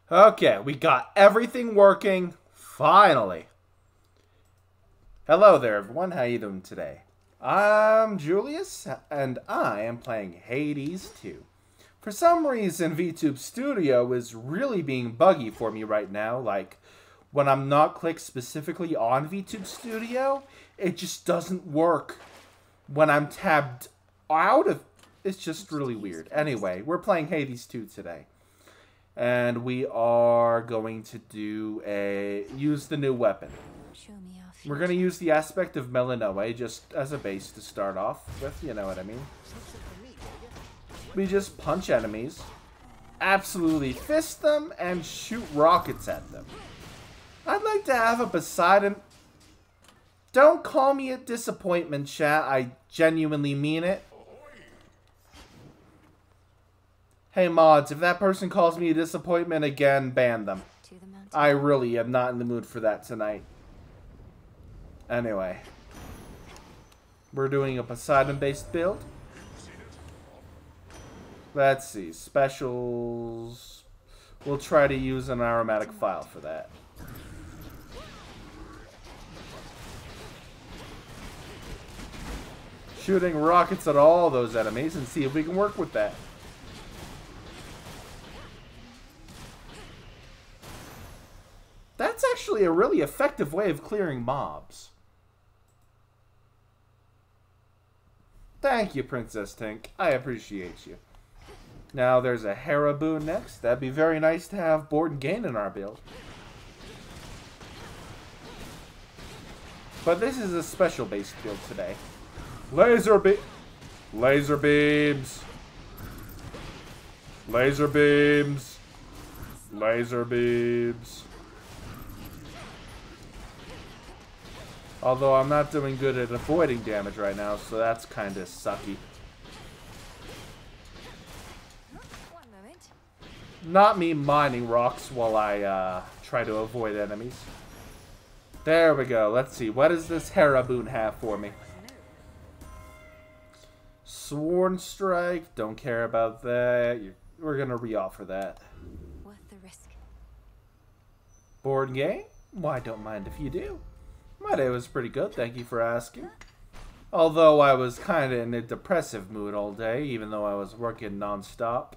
Okay, we got everything working. Finally. Hello there, everyone. How you doing today? I'm Julius, and I am playing Hades 2. For some reason, VTube Studio is really being buggy for me right now. Like, when I'm not clicked specifically on VTube Studio, it just doesn't work. When I'm tabbed out of... It's just really weird. Anyway, we're playing Hades 2 today. And we are going to use the new weapon. We're going to use the aspect of Melinoe just as a base to start off with, you know what I mean. We just punch enemies, absolutely fist them, and shoot rockets at them. I'd like to have a Poseidon... Don't call me a disappointment, chat. I genuinely mean it. Hey mods, if that person calls me a disappointment again, ban them. I really am not in the mood for that tonight. Anyway. We're doing a Poseidon-based build. Let's see. Specials. We'll try to use an aromatic file for that. Shooting rockets at all those enemies and see if we can work with that. That's actually a really effective way of clearing mobs. Thank you, Princess Tink. I appreciate you. Now there's a Hera boon next. That'd be very nice to have Borden Gain in our build. But this is a special-based build today. Laser beams. Laser beams. Laser beams. Although I'm not doing good at avoiding damage right now, so that's kind of sucky. One moment. Not me mining rocks while I try to avoid enemies. There we go. Let's see. What does this Hera boon have for me? Sworn Strike. Don't care about that. We're going to re-offer that. Worth the risk. Borden Gain? Well, I don't mind if you do. My day was pretty good, thank you for asking. Although I was kind of in a depressive mood all day, even though I was working non-stop.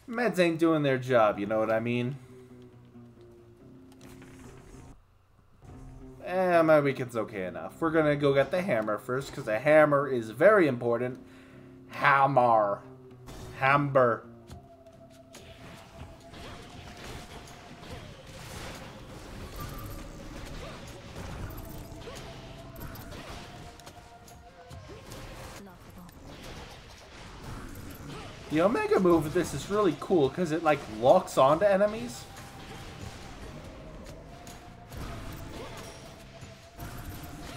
Meds ain't doing their job, you know what I mean? My weekend's okay enough. We're gonna go get the hammer first, because the hammer is very important. Hammer. Hamber. The Omega move with this is really cool because it like locks onto enemies.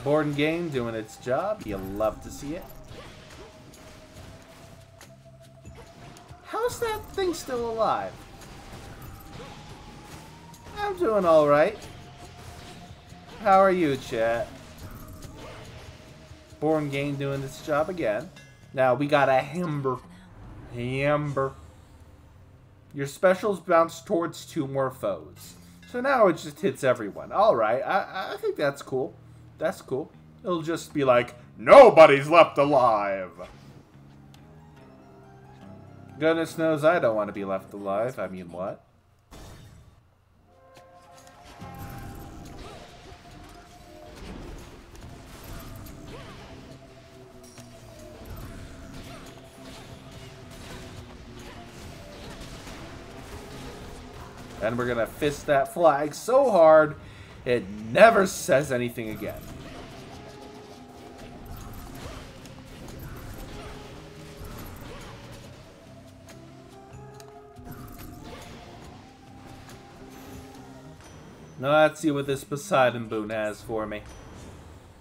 Borden Gain doing its job. You love to see it. How's that thing still alive? I'm doing alright. How are you, chat? Borden Gain doing its job again. Now we got a Hamber. Hamber. Your specials bounce towards 2 more foes. So now it just hits everyone. Alright, I think that's cool. That's cool. It'll just be like, nobody's left alive. Goodness knows I don't want to be left alive. I mean, what? And we're gonna fist that flag so hard, it never says anything again. Now let's see what this Poseidon boon has for me.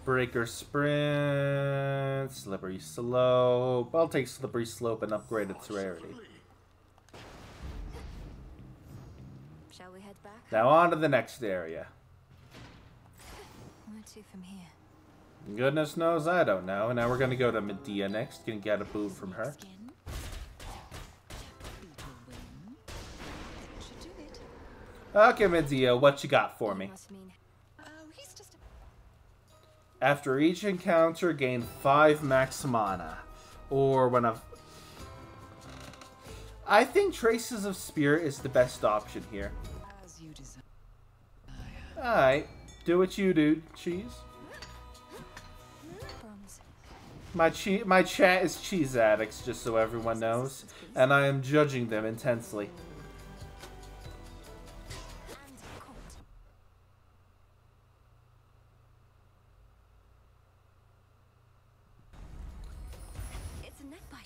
Breaker Sprint, Slippery Slope. I'll take Slippery Slope and upgrade its rarity. Shall we head back? Now on to the next area. Where to from here? Goodness knows I don't know. Now we're gonna go to Medea next. Gonna get a boon from her. Skin. Should do it. Okay, Medea, what you got for me? Must mean Oh, he's just After each encounter, gain 5 max mana. Or when I think Traces of Spirit is the best option here. as you desire. Alright, do what you do, Cheese. bronze. My chat is cheese addicts, just so everyone knows, and I am judging them intensely. And caught. It's a neck biter.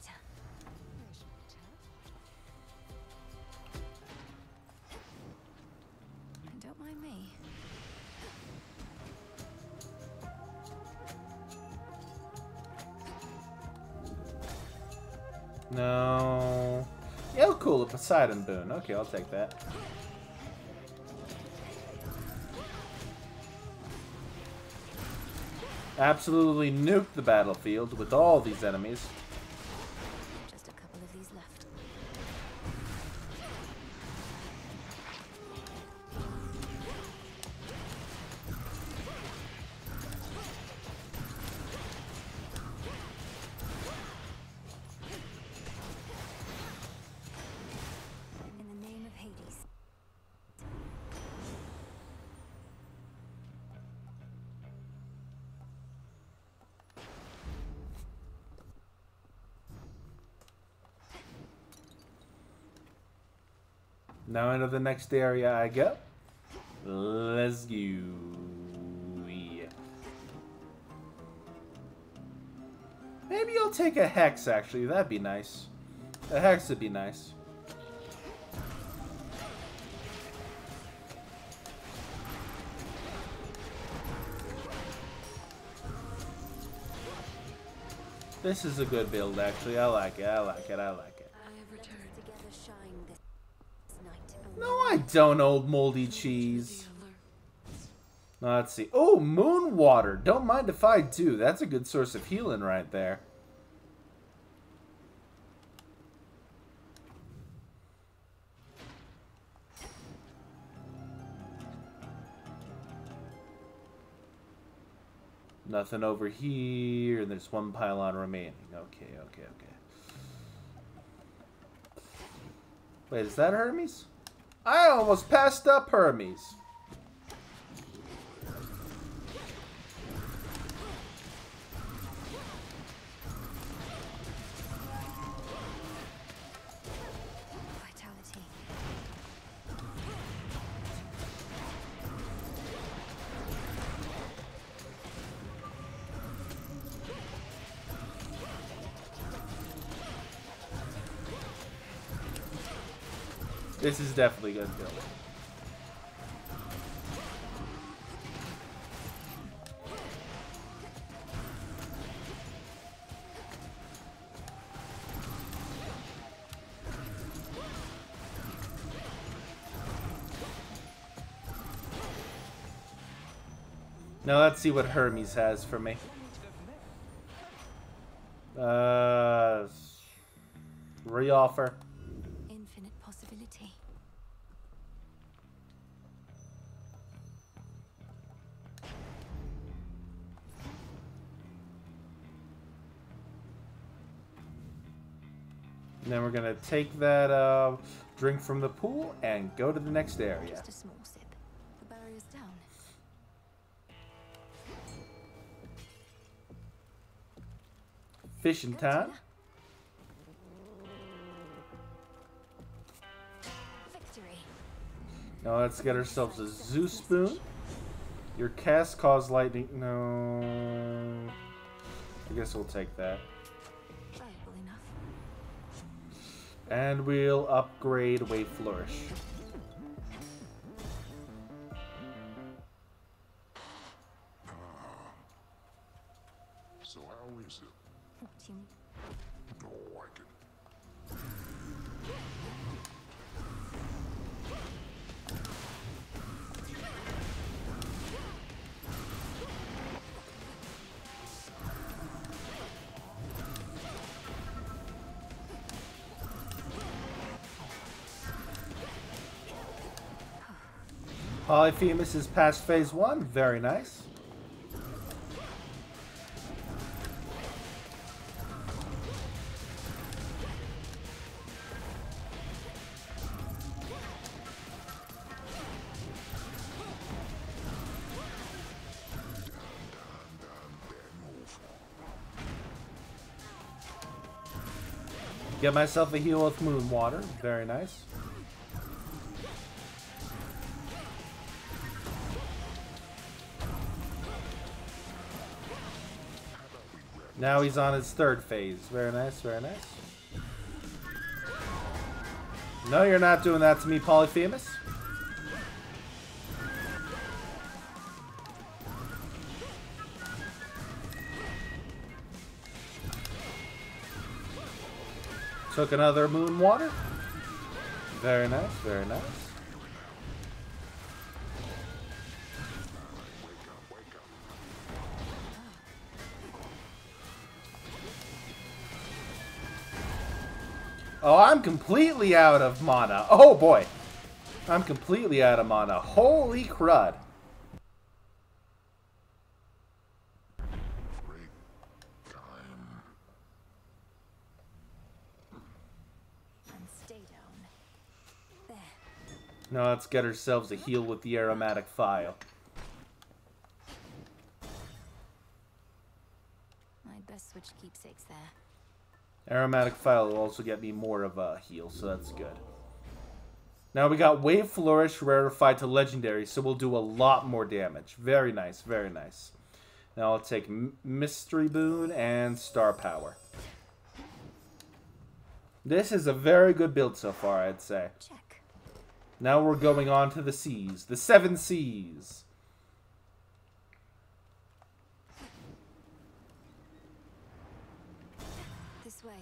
Don't mind me. No. Yeah, cool, a Poseidon boon. Okay, I'll take that. Absolutely nuke the battlefield with all these enemies. Just a couple of these left. In the name of Hades. Now into the next area I go. Let's go. Yeah. Maybe I'll take a Hex, actually. That'd be nice. A Hex would be nice. This is a good build, actually. I like it, I like it, I like it. I have Let us returned. together shine this night. No, I don't, old moldy cheese. Now, let's see. Oh, moon water. Don't mind if I do. That's a good source of healing right there. Nothing over here, and there's one pylon remaining. Okay, okay, okay. Wait, is that Hermes? I almost passed up Hermes. Vitality. This is definitely a good build. Now let's see what Hermes has for me. Reoffer. Infinite possibility. And then we're gonna take that drink from the pool and go to the next area. Just a small sip. The barrier's down. Fishing time. Victory. Now let's get ourselves a Zeus spoon. Your cast cause lightning. No. I guess we'll take that. Valuable enough. And we'll upgrade Wave Flourish. So how is it? What do you need? Don't like it. Polyphemus is past phase 1. Very nice. Get myself a heal with moon water. Very nice. Now he's on his third phase. Very nice, very nice. No, you're not doing that to me, Polyphemus. Took another moon water. Very nice, very nice. Oh, I'm completely out of mana. Oh boy. I'm completely out of mana. Holy crud. Break time. And stay down. There. Now let's get ourselves a heal with the aromatic file. I'd best switch keepsakes there. Aromatic file will also get me more of a heal, so that's good. Now we got Wave Flourish rarefied to Legendary, so we'll do a lot more damage. Very nice, very nice. Now I'll take Mystery Boon and Star Power. This is a very good build so far, I'd say. Check. Now we're going on to the seas. The 7 seas. This way.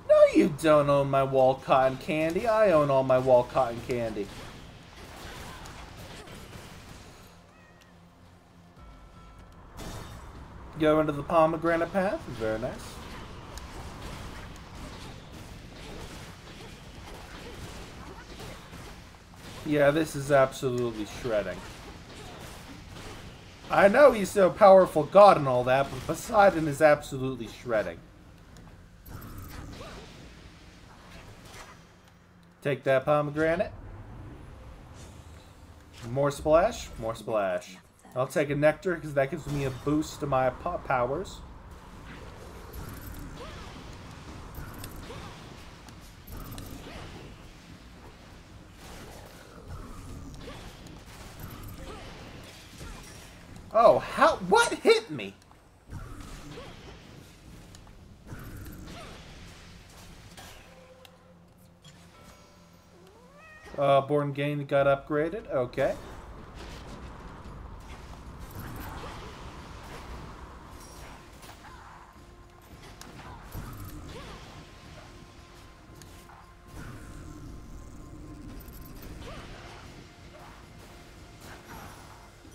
No, you don't own my wall cotton candy. I own all my wall cotton candy. Go into the pomegranate path. Very nice. Yeah, this is absolutely shredding. I know he's so powerful god and all that, but Poseidon is absolutely shredding. Take that pomegranate. More splash, more splash. I'll take a nectar because that gives me a boost to my powers. Oh, what hit me? Born Gain got upgraded. Okay.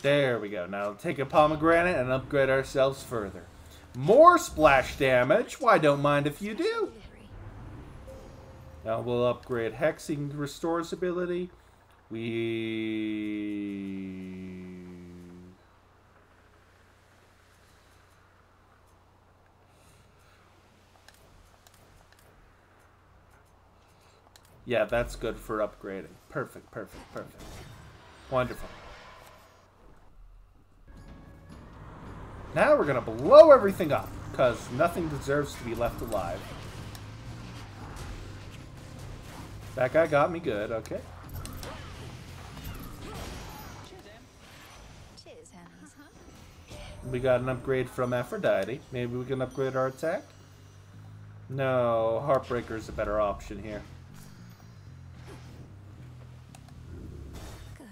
There we go. Now take a pomegranate and upgrade ourselves further. More splash damage. Why, don't mind if you do. Delivery. Now we'll upgrade Hexing Restores ability. Yeah, that's good for upgrading. Perfect, perfect, perfect. Wonderful. Now we're going to blow everything up, because nothing deserves to be left alive. That guy got me good, okay. Cheers, Hermes. We got an upgrade from Aphrodite. Maybe we can upgrade our attack? No, Heartbreaker's a better option here. Good.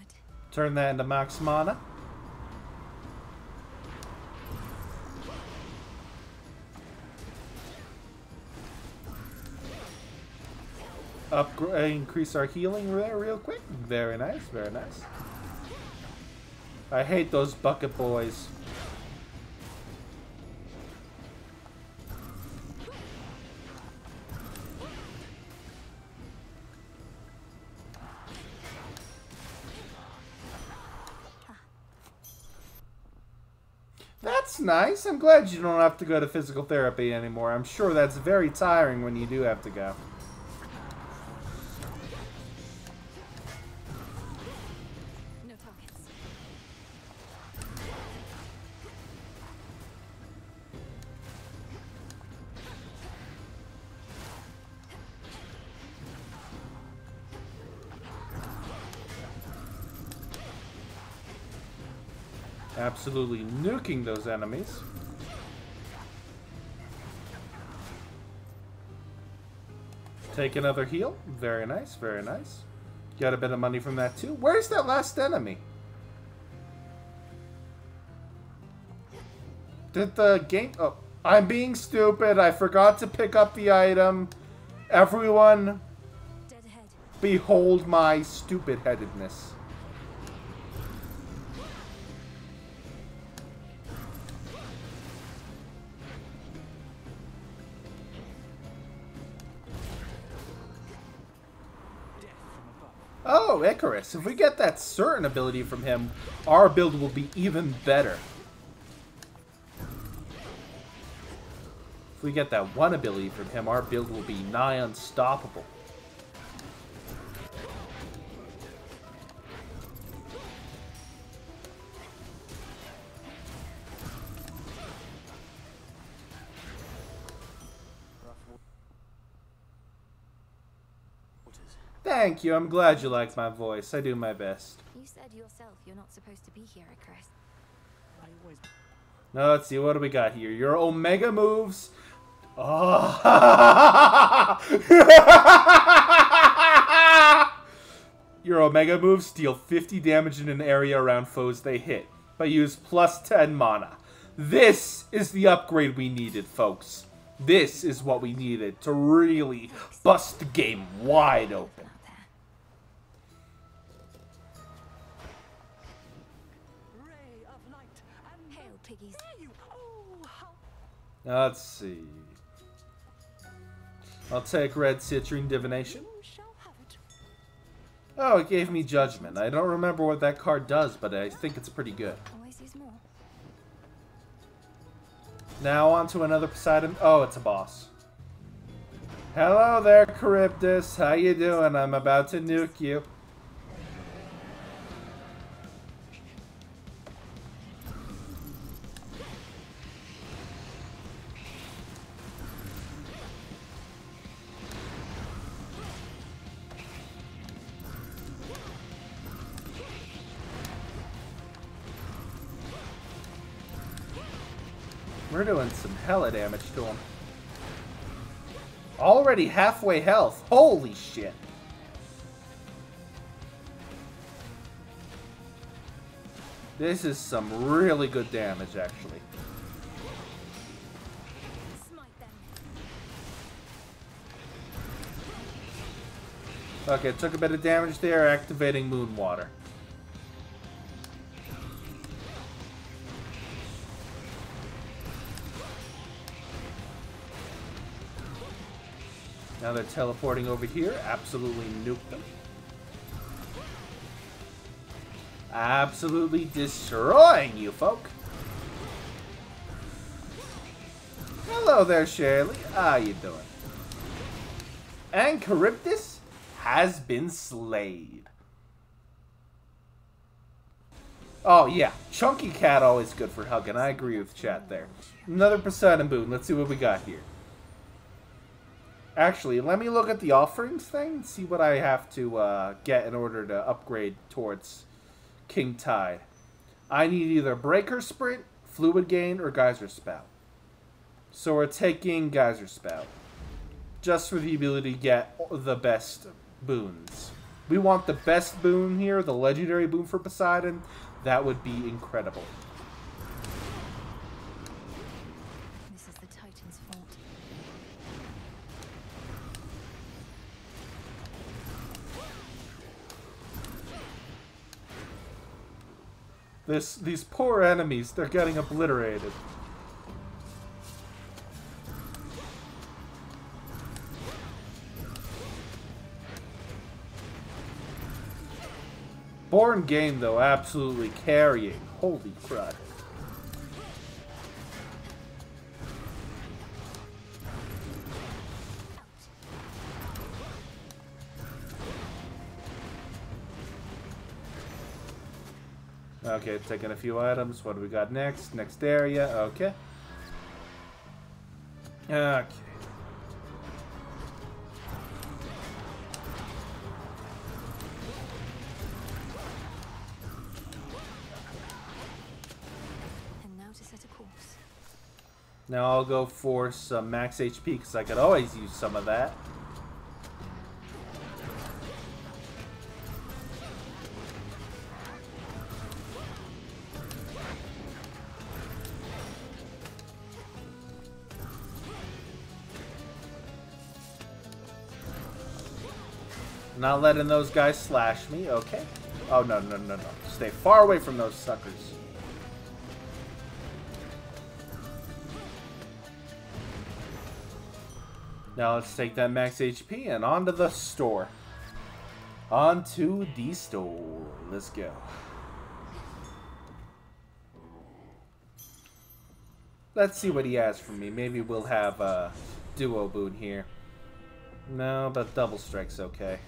Turn that into max mana. Increase our healing there real quick. Very nice, very nice. I hate those bucket boys. That's nice. I'm glad you don't have to go to physical therapy anymore. I'm sure that's very tiring when you do have to go. No targets. Absolutely nuking those enemies. Take another heal. Very nice, very nice. Got a bit of money from that too. Where's that last enemy? Did the game... Oh, I'm being stupid. I forgot to pick up the item. Everyone, Dead ahead. behold my stupid-headedness. Oh, Icarus. If we get that certain ability from him, our build will be even better. If we get that one ability from him, our build will be nigh unstoppable. Thank you. I'm glad you like my voice. I do my best. You said yourself you're not supposed to be here, Icarus. Now let's see. What do we got here? Your Omega moves. Oh. Your Omega moves deal 50 damage in an area around foes they hit, but use plus 10 mana. This is the upgrade we needed, folks. This is what we needed to really bust the game wide open. Out there. Ray of light and Hail, piggies. you. Oh, how Let's see. I'll take Red Citrine Divination. you shall have it. Oh, it gave me Judgment. I don't remember what that card does, but I think it's pretty good. Always use more. Now on to another Poseidon. Oh, it's a boss. Hello there, Charybdis. How you doing? I'm about to nuke you. We're doing some hella damage to him. Already halfway health. Holy shit. This is some really good damage, actually. Smite them. Okay, took a bit of damage there, activating Moon Water. Now they're teleporting over here. Absolutely nuke them. Absolutely destroying you, folk. Hello there, Shirley. How you doing? And Charybdis has been slayed. Oh, yeah. Chunky Cat always good for hugging. I agree with chat there. Another Poseidon boon. Let's see what we got here. Actually, let me look at the offerings thing and see what I have to get in order to upgrade towards King Tide. I need either Breaker Sprint, Fluid Gain, or Geyser Spout. So we're taking Geyser Spout. Just for the ability to get the best boons. We want the best boon here, the legendary boon for Poseidon. That would be incredible. This is the Titan's fault. These poor enemies, they're getting obliterated. Born Game, though, absolutely carrying. Holy crud. Okay, taking a few items. What do we got next? Next area. Okay. Okay. And now to set a course. Now I'll go for some max HP because I could always use some of that. Not letting those guys slash me, okay. Oh, no, no, no, no. Stay far away from those suckers. Now let's take that max HP and on to the store. On to the store. Let's go. Let's see what he has for me. Maybe we'll have a duo boon here. No, but double strike's okay.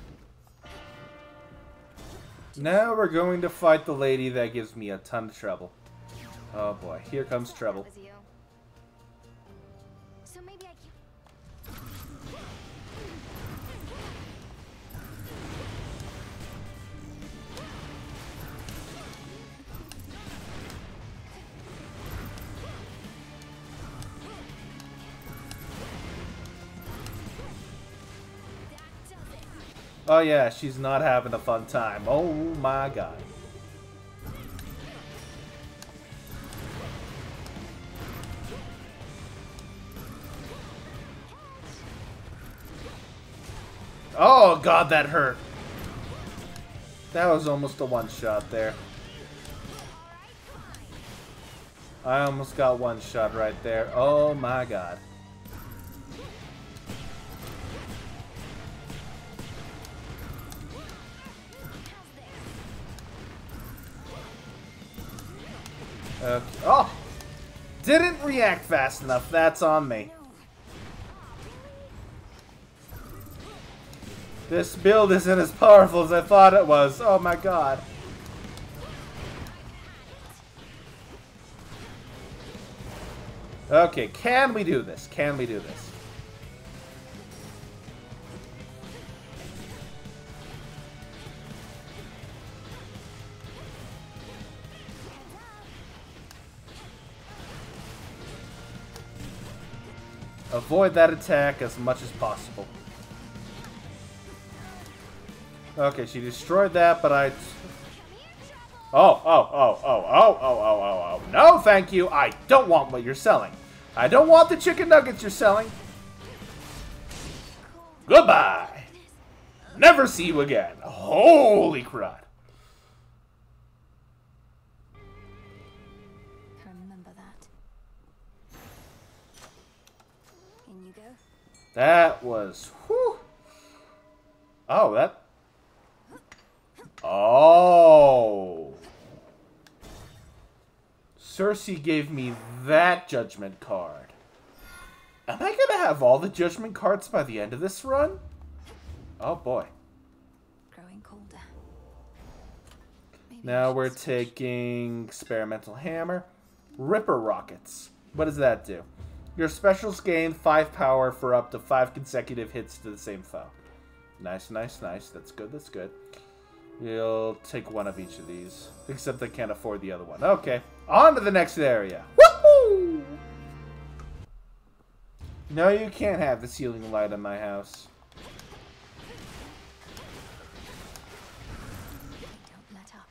Now we're going to fight the lady that gives me a ton of trouble. Oh boy, here comes trouble. That was you. So maybe I can... Oh yeah, she's not having a fun time. Oh my god. Oh god, that hurt. That was almost a one-shot there. I almost got one shot right there. Oh my god. Okay. Oh! Didn't react fast enough. That's on me. This build isn't as powerful as I thought it was. Oh my god. Okay, can we do this? Can we do this? Avoid that attack as much as possible. Okay, she destroyed that, but I... Oh. No, thank you. I don't want what you're selling. I don't want the chicken nuggets you're selling. Goodbye. Never see you again. Holy crud. Remember that. In you go. That was... Whew. Oh, that... Oh. Cersei gave me that judgment card. Am I gonna have all the judgment cards by the end of this run? Oh boy. Growing colder. Maybe Now I we're should switch. taking Experimental Hammer. Ripper Rockets. What does that do? Your specials gain 5 power for up to 5 consecutive hits to the same foe. Nice, nice, nice. That's good, that's good. You'll take one of each of these. Except I can't afford the other one. Okay. On to the next area. Woohoo! No, you can't have the ceiling light in my house. Don't let up.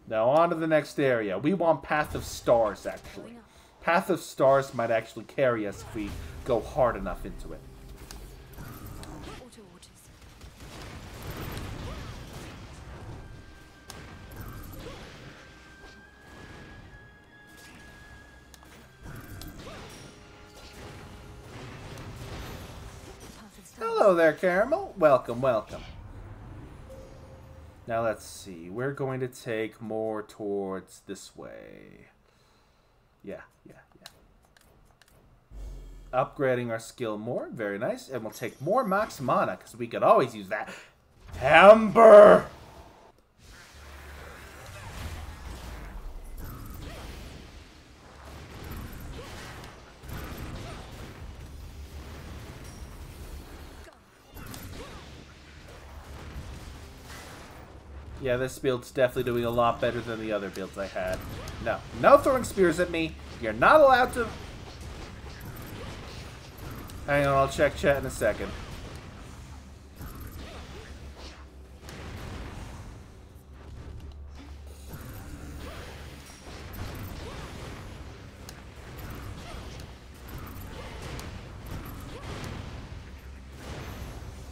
Now on to the next area. We want Path of Stars, actually. Path of Stars might actually carry us if we go hard enough into it. Auto orders. Path of stars. Hello there, Caramel. Welcome, welcome. Now let's see. We're going to take more towards this way. Yeah. upgrading our skill more. Very nice. And we'll take more max mana, because we could always use that. Amber! Yeah, this build's definitely doing a lot better than the other builds I had. No. No throwing spears at me. You're not allowed to... Hang on, I'll check chat in a second.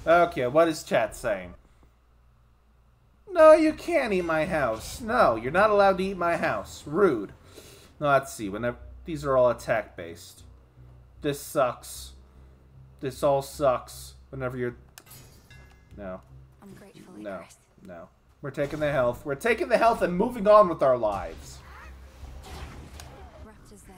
Okay, what is chat saying? No, you can't eat my house. No, you're not allowed to eat my house. Rude. No, let's see. Whenever these are all attack based. This sucks. This all sucks. Whenever you're... No. I'm grateful, No. Icarus. No. We're taking the health. We're taking the health and moving on with our lives. Raptors there.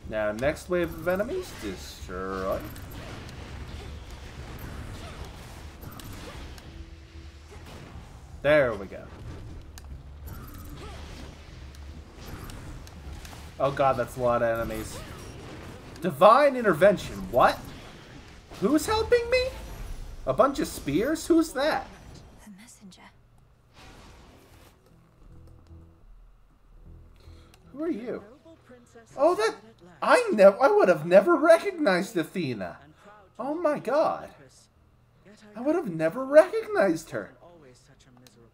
Now, next wave of enemies. Destroy. There we go. Oh god, that's a lot of enemies. Divine intervention. What? Who's helping me? A bunch of spears? Who's that? The messenger. Who are you? Noble princess Oh, that... at last, I would have never recognized Athena. and proud to Oh be my your god. Olympus. Yet I would have never recognized her. always such a miserable.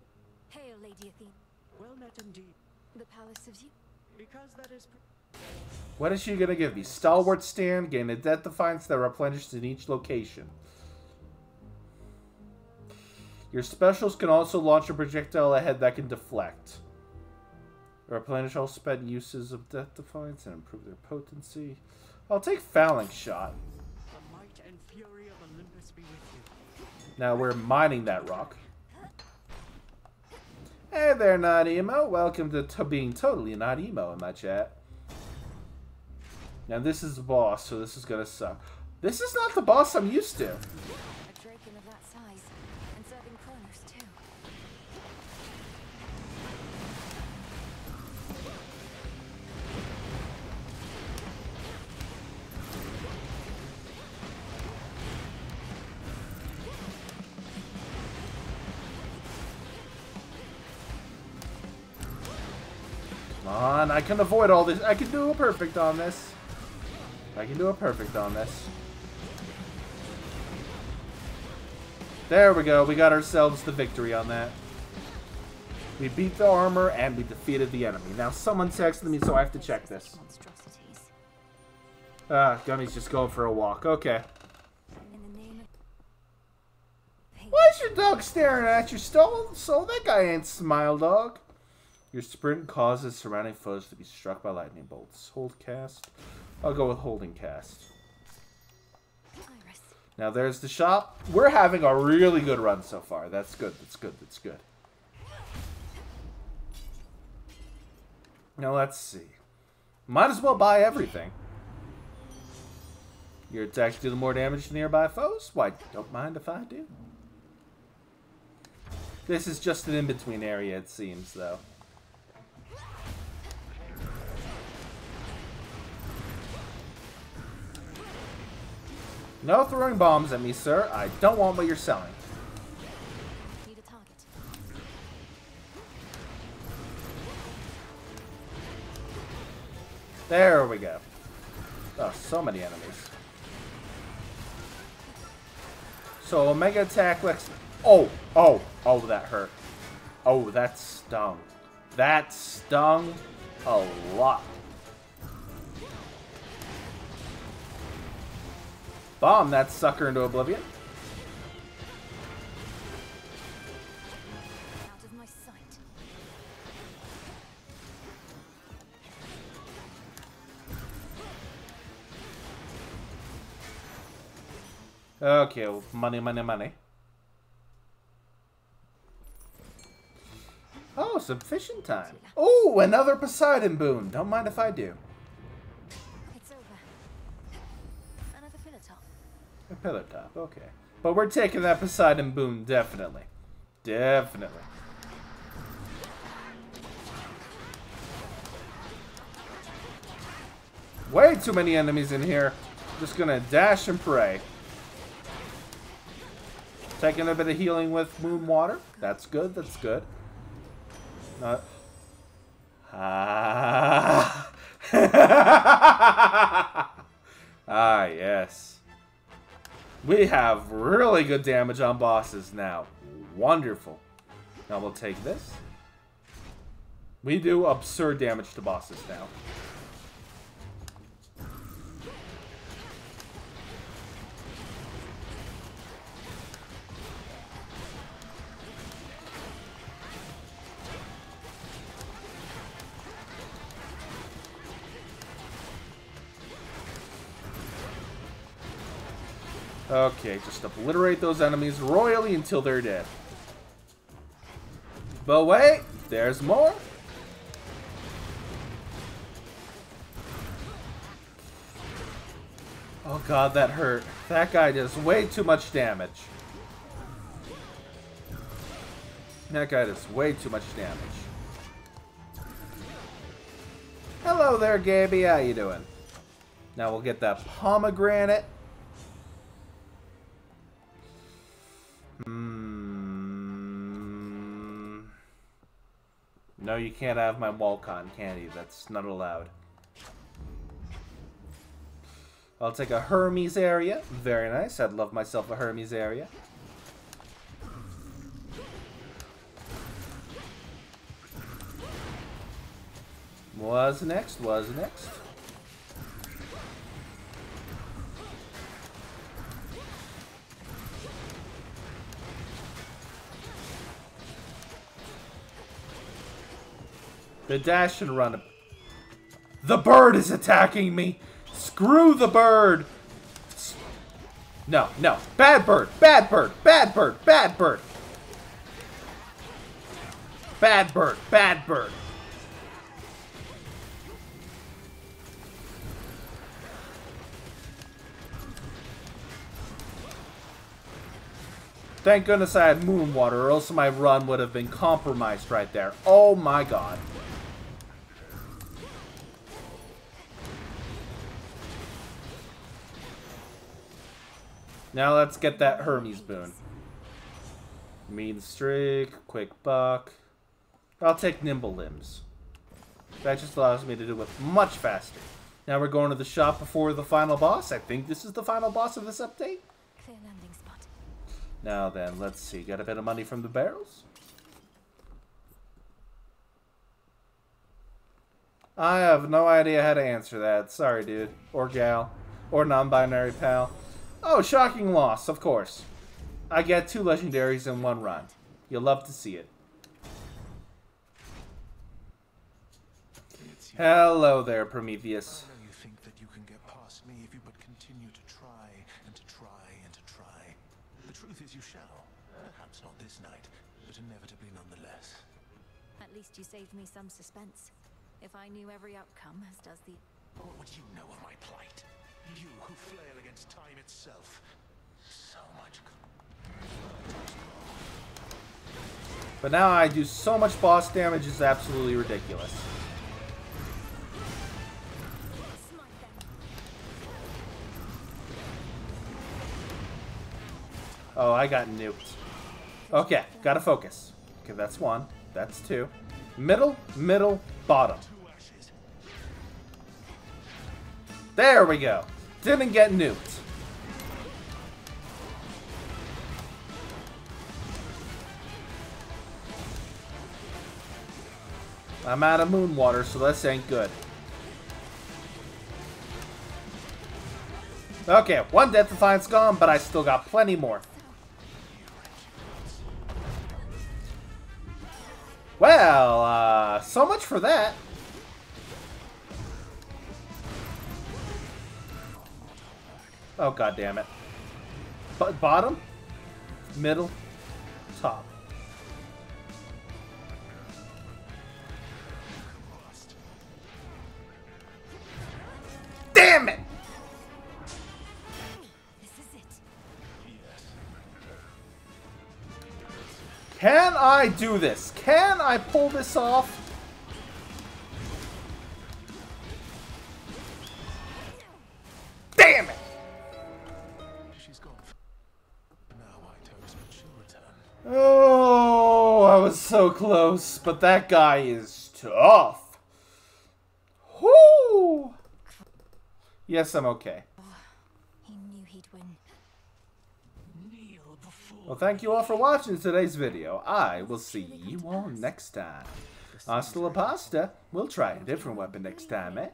Hail, Lady Athene. Well met indeed, The palace of you. because that is What is she gonna give me? Stalwart stand, gain a death defiance that replenishes in each location. Your specials can also launch a projectile ahead that can deflect. Replenish all spent uses of death defiance and improve their potency. I'll take phalanx shot. the might and fury of Olympus be with you. Now we're mining that rock. Hey there, not emo. Welcome to being totally not emo in my chat. Now this is the boss, so this is gonna suck. This is not the boss I'm used to. A draken of that size. And serving Kronos, too. Come on, I can avoid all this. I can do a perfect on this. I can do a perfect on this. There we go. We got ourselves the victory on that. We beat the armor and we defeated the enemy. Now someone texted me, so I have to check this. Monstrosities. Ah, Gummy's just going for a walk. Okay. In the name of... Hey, Why is your dog staring at you? So that guy ain't Smile Dog. Your sprint causes surrounding foes to be struck by lightning bolts. Hold cast. I'll go with holding cast. Iris. Now there's the shop. We're having a really good run so far. That's good. That's good. That's good. Now let's see. Might as well buy everything. Your attacks do more damage to nearby foes? Why, don't mind if I do. This is just an in-between area, it seems, though. No throwing bombs at me, sir. I don't want what you're selling. Need a target. There we go. Oh, so many enemies. So, Omega attack, let's... Oh, that hurt. Oh, that stung. That stung a lot. Bomb that sucker into oblivion. Out of my sight. Okay, well, money, money, money. Oh, sufficient time. Oh, another Poseidon boon. Don't mind if I do. It's over. Another pillar top. A pillar top, okay. But we're taking that Poseidon boon, definitely. Definitely. Way too many enemies in here. Just gonna dash and pray. Taking a bit of healing with moon water. That's good, that's good. Ah, yes. We have really good damage on bosses now. Wonderful. Now we'll take this. We do absurd damage to bosses now. Okay, just obliterate those enemies royally until they're dead. But wait, there's more. Oh god, that hurt. That guy does way too much damage. That guy does way too much damage. Hello there, Gaby. How you doing? Now we'll get that pomegranate. No, you can't have my Walcon candy. That's not allowed. I'll take a Hermes area. Very nice. I'd love myself a Hermes area. Was next. Was next. The dash and run. The bird is attacking me. Screw the bird. No, no. Bad bird. Bad bird. Bad bird. Bad bird. Bad bird. Bad bird. Thank goodness I had moon water, or else my run would have been compromised right there. Oh my god. Now let's get that Hermes boon. Mean streak, quick buck. I'll take nimble limbs. That just allows me to do it much faster. Now we're going to the shop before the final boss. I think this is the final boss of this update. Clear landing spot. Now then, let's see. Got a bit of money from the barrels? I have no idea how to answer that. Sorry, dude. Or gal. Or non-binary pal. Oh, shocking loss, of course. I get 2 legendaries in one run. You'll love to see it. Hello there, Prometheus. I know you think that you can get past me if you but continue to try and to try and to try. The truth is you shall. Perhaps not this night, but inevitably nonetheless. At least you saved me some suspense. If I knew every outcome, as does the... What would you know of my plight? You who flail against time itself. So much. But now I do so much boss damage, it's absolutely ridiculous. Smite them. Oh, I got nuked. Okay, gotta focus. Okay, that's 1. That's 2. Middle, middle, bottom. There we go. Didn't get nuked. I'm out of moon water, so this ain't good. Okay, 1 Death Defiance gone, but I still got plenty more. Well, so much for that. Oh, god damn it. Bottom, middle, top. Damn it! This is it. Can I do this? Can I pull this off? Damn it! She's gone. Now Aito's mature return. Oh, I was so close, but that guy is tough. Whoo! Yes, I'm okay. He knew he'd win. Kneel before Well, thank you all for watching today's video. I will see you all next time. Hasta la pasta. We'll try a different weapon next time, eh?